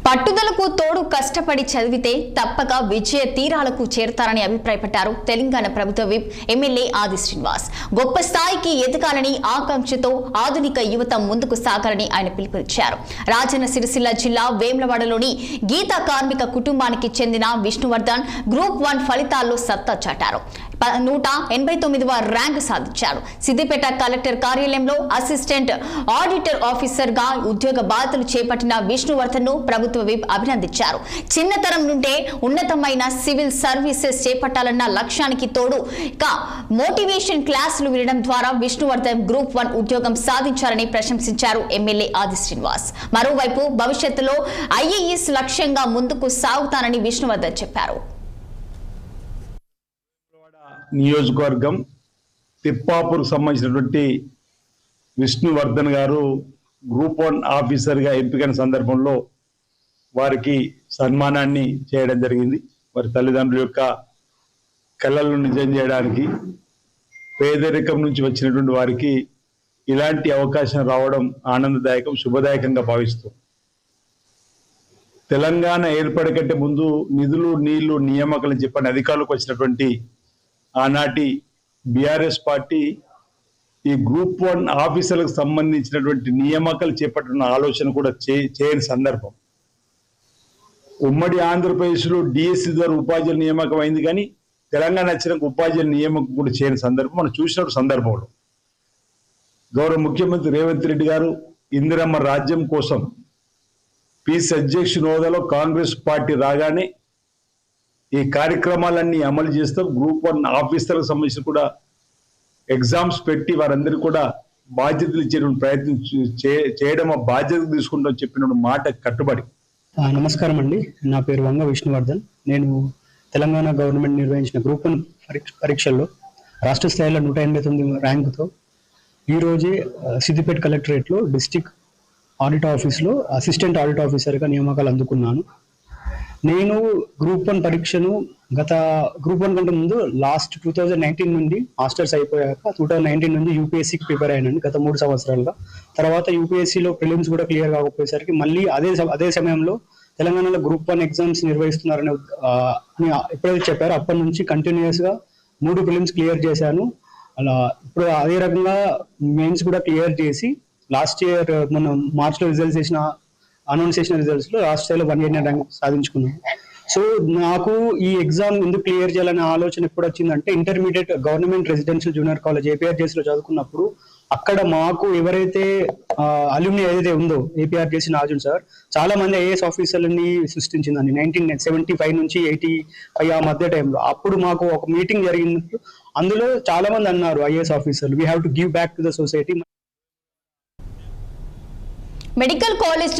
పట్టుదలకు తోడు కష్టపడి చదివితే తప్పక విజయ తీరాలకు చేరతారని అభిప్రాయపడ్డారు తెలంగాణ ప్రభుత్వ విప్ ఎమ్మెల్యే ఆది శ్రీనివాస్. గొప్ప స్థాయికి ఎదగాలని ఆకాంక్షతో ఆధునిక యువత ముందుకు సాగాలని ఆయన పిలుపునిచ్చారు. రాజన్న సిరిసిల్ల జిల్లా వేములవాడలోని గీతా కార్మిక కుటుంబానికి చెందిన విష్ణువర్ధన్ గ్రూప్ 1 ఫలితాల్లో సత్తా చాటారు. 189వ ర్యాంకు సాధించారు. సిద్దిపేట కలెక్టర్ కార్యాలయంలో అసిస్టెంట్ ఆడిటర్ ఆఫీసర్ గా ఉద్యోగ బాధ్యతలు చేపట్టిన విష్ణువర్ధన్ ను ప్రభుత్వ విప్ అభినందించారు. చిన్నతరం నుండే ఉన్నతమైన సివిల్ సర్వీసెస్ చేపట్టాలన్న లక్ష్యానికి తోడు మోటివేషన్ క్లాసులు వినడం ద్వారా విష్ణువర్ధన్ గ్రూప్ 1 ఉద్యోగం సాధించారని ప్రశంసించారు ఎమ్మెల్యే ఆది శ్రీనివాస్. మరోవైపు భవిష్యత్తులో ఐఏఎస్ లక్ష్యంగా ముందుకు సాగుతానని విష్ణువర్ధన్ చెప్పారు. నియోజకవర్గం తిప్పాపూర్కు సంబంధించినటువంటి విష్ణువర్ధన్ గారు గ్రూప్ 1 ఆఫీసర్గా ఎంపికైన సందర్భంలో వారికి సన్మానాన్ని చేయడం జరిగింది. వారి తల్లిదండ్రుల యొక్క కళలను నిజం చేయడానికి పేదరికం నుంచి వచ్చినటువంటి వారికి ఇలాంటి అవకాశం రావడం ఆనందదాయకం, శుభదాయకంగా భావిస్తూ తెలంగాణ ఏర్పడే కంటే ముందు నిధులు నీళ్లు నియామకాలు చెప్పని అధికారులకు వచ్చినటువంటి ఆనాటి బీఆర్ఎస్ పార్టీ ఈ గ్రూప్ 1 ఆఫీసర్లకు సంబంధించినటువంటి నియామకాలు చేపట్టిన ఆలోచన కూడా చేయని సందర్భం. ఉమ్మడి ఆంధ్రప్రదేశ్లో డిఎస్సి ద్వారా ఉపాధ్యాయుల నియామకం అయింది, కానీ తెలంగాణ వచ్చినాక ఉపాధ్యాయుల నియామకం కూడా చేయని సందర్భం మనం చూసినప్పుడు సందర్భంలో గౌరవ ముఖ్యమంత్రి రేవంత్ రెడ్డి గారు ఇందిరమ్మ రాజ్యం కోసం పీసీ అధ్యక్షుని హోదాలో కాంగ్రెస్ పార్టీ రాగానే ఈ కార్యక్రమాలన్నీ అమలు చేస్తాం. గ్రూప్ 1 ఆఫీసర్లకు సంబంధించి కూడా ఎగ్జామ్స్ పెట్టి వారందరికీ కూడా బాధ్యతలు ఇచ్చేటువంటి ప్రయత్నం చేయడం బాధ్యత తీసుకుంటాం చెప్పిన మాట కట్టుబడి. నమస్కారం అండి, నా పేరు వంగ విష్ణువర్ధన్. నేను తెలంగాణ గవర్నమెంట్ నిర్వహించిన గ్రూప్ 1 పరీక్షల్లో రాష్ట్ర స్థాయిలో 189 ర్యాంకుతో ఈరోజే సిద్దిపేట కలెక్టరేట్లో డిస్ట్రిక్ట్ ఆడిట్ ఆఫీస్లో అసిస్టెంట్ ఆడిట్ ఆఫీసర్గా నియామకాలు అందుకున్నాను. నేను గ్రూప్ 1 పరీక్షను గ్రూప్ 1 కంటే ముందు లాస్ట్ 2019 నుండి మాస్టర్స్ అయిపోయాక 2019 నుండి యూపీఎస్సీకి ప్రిపేర్ అయ్యానండి గత 3 సంవత్సరాలుగా. తర్వాత యూపీఎస్సీలో ప్రిలిమ్స్ కూడా క్లియర్ కాకపోయేసరికి మళ్ళీ అదే సమయంలో తెలంగాణలో గ్రూప్ 1 ఎగ్జామ్స్ నిర్వహిస్తున్నారని ఎప్పుడైతే చెప్పారో అప్పటి నుంచి కంటిన్యూస్గా 3 ప్రిలిమ్స్ క్లియర్ చేశాను. అలా ఇప్పుడు అదే రకంగా మెయిన్స్ కూడా క్లియర్ చేసి లాస్ట్ ఇయర్ మనం మార్చ్లో అనౌన్స్ చేసిన రిజల్ట్స్ లో లాస్ట్ స్థాయిలో 189 ర్యాంక్ సాధించుకున్నాను. సో నాకు ఈ ఎగ్జామ్ ఎందుకు క్లియర్ చేయాలనే ఆలోచన ఎప్పుడు వచ్చిందంటే, intermediate government residential junior college APRJC లో చదువుకున్నప్పుడు అక్కడ మాకు ఎవరైతే అల్యూమిని ఏదైతే ఉందో ఏపీఆర్జేసీ నాజున్ సార్ చాలా మంది ఐఏఎస్ ఆఫీసర్లని సృష్టించిందండి 1975 నుంచి 85 ఆ మధ్య టైంలో. అప్పుడు మాకు ఒక మీటింగ్ జరిగినప్పుడు అందులో చాలా మంది అన్నారు ఐఏఎస్ ఆఫీసర్లు, we have to give back to the society. Medical college